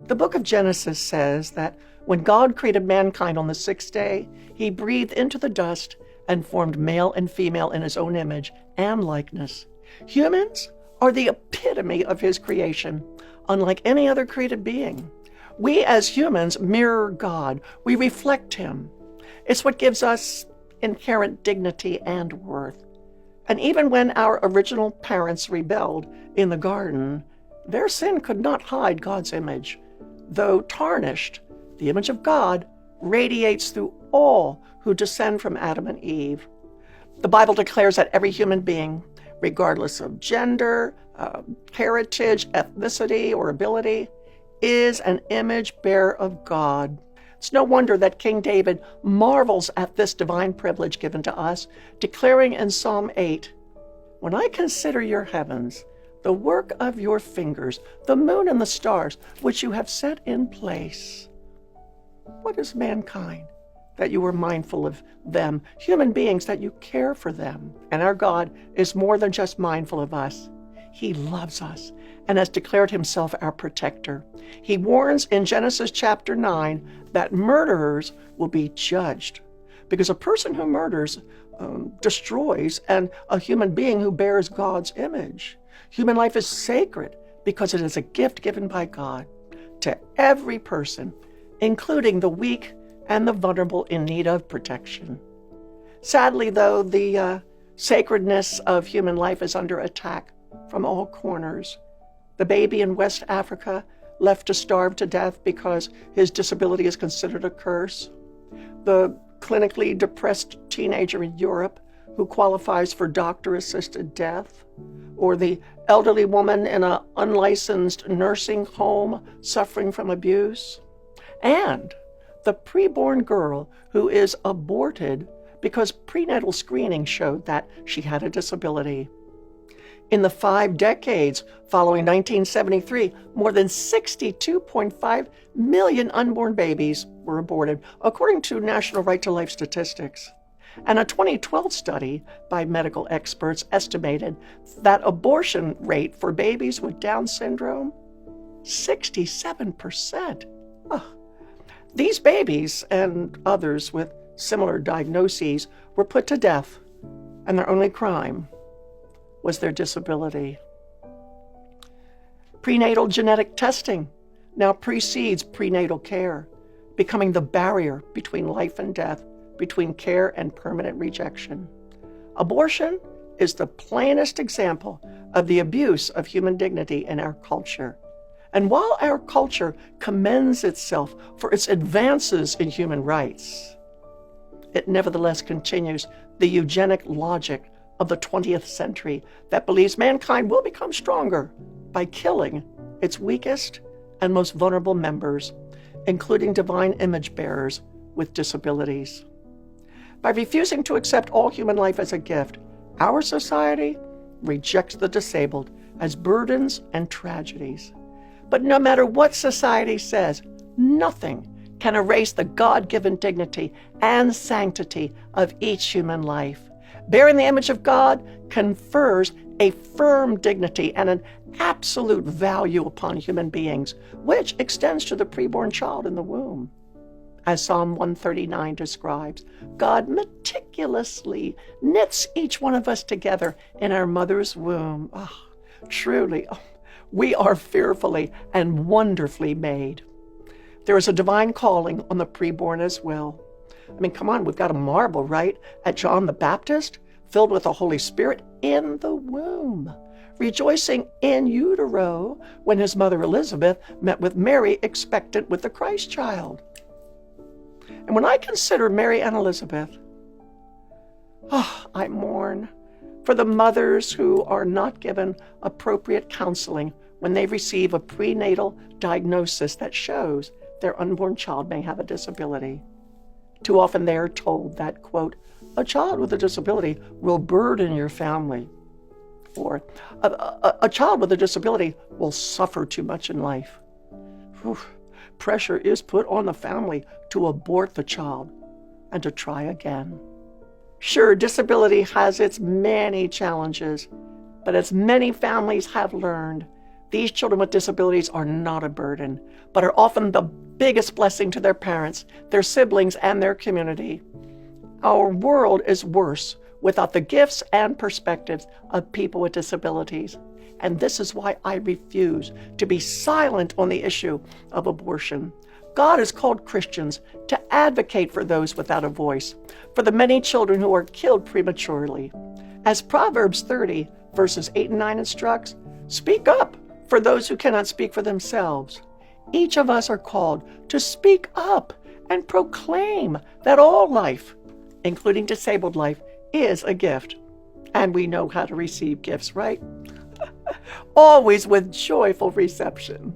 The book of Genesis says that when God created mankind on the sixth day, he breathed into the dust and formed male and female in his own image and likeness. Humans are the epitome of his creation, unlike any other created being. We as humans mirror God. We reflect him. It's what gives us inherent dignity and worth. And even when our original parents rebelled in the garden, their sin could not hide God's image. Though tarnished, the image of God radiates through all who descend from Adam and Eve. The Bible declares that every human being, regardless of gender, heritage, ethnicity, or ability, is an image bearer of God. It's no wonder that King David marvels at this divine privilege given to us, declaring in Psalm 8, "When I consider your heavens, the work of your fingers, the moon and the stars, which you have set in place." What is mankind that you are mindful of them, human beings that you care for them? And our God is more than just mindful of us. He loves us and has declared himself our protector. He warns in Genesis chapter 9 that murderers will be judged, because a person who murders destroys and a human being who bears God's image. Human life is sacred because it is a gift given by God to every person, including the weak and the vulnerable in need of protection. Sadly, though, the sacredness of human life is under attack from all corners. The baby in West Africa left to starve to death because his disability is considered a curse. The clinically depressed teenager in Europe who qualifies for doctor-assisted death, or the elderly woman in an unlicensed nursing home suffering from abuse, and the preborn girl who is aborted because prenatal screening showed that she had a disability. In the 5 decades following 1973, more than 62.5 million unborn babies were aborted, according to National Right to Life statistics. And a 2012 study by medical experts estimated that abortion rate for babies with Down syndrome, 67%. These babies and others with similar diagnoses were put to death, and their only crime was their disability. Prenatal genetic testing now precedes prenatal care, becoming the barrier between life and death, between care and permanent rejection. Abortion is the plainest example of the abuse of human dignity in our culture. And while our culture commends itself for its advances in human rights, it nevertheless continues the eugenic logic of the 20th century that believes mankind will become stronger by killing its weakest and most vulnerable members, including divine image bearers with disabilities. By refusing to accept all human life as a gift, our society rejects the disabled as burdens and tragedies. But no matter what society says, nothing can erase the God-given dignity and sanctity of each human life. Bearing the image of God confers a firm dignity and an absolute value upon human beings, which extends to the preborn child in the womb. As Psalm 139 describes, God meticulously knits each one of us together in our mother's womb. Truly, we are fearfully and wonderfully made. There is a divine calling on the preborn as well. I mean, come on, we've got to marvel, right, at John the Baptist, filled with the Holy Spirit in the womb, rejoicing in utero when his mother Elizabeth met with Mary, expectant with the Christ child. And when I consider Mary and Elizabeth, I mourn for the mothers who are not given appropriate counseling when they receive a prenatal diagnosis that shows their unborn child may have a disability. Too often they are told that, quote, a child with a disability will burden your family, or a child with a disability will suffer too much in life. Pressure is put on the family to abort the child and to try again. Sure, disability has its many challenges, but as many families have learned, These children with disabilities are not a burden, but are often the biggest blessing to their parents, their siblings, and their community. Our world is worse without the gifts and perspectives of people with disabilities. And this is why I refuse to be silent on the issue of abortion. God has called Christians to advocate for those without a voice, for the many children who are killed prematurely. As Proverbs 30, verses 8 and 9 instructs, speak up for those who cannot speak for themselves. Each of us are called to speak up and proclaim that all life, including disabled life, is a gift. And we know how to receive gifts, right? Always with joyful reception.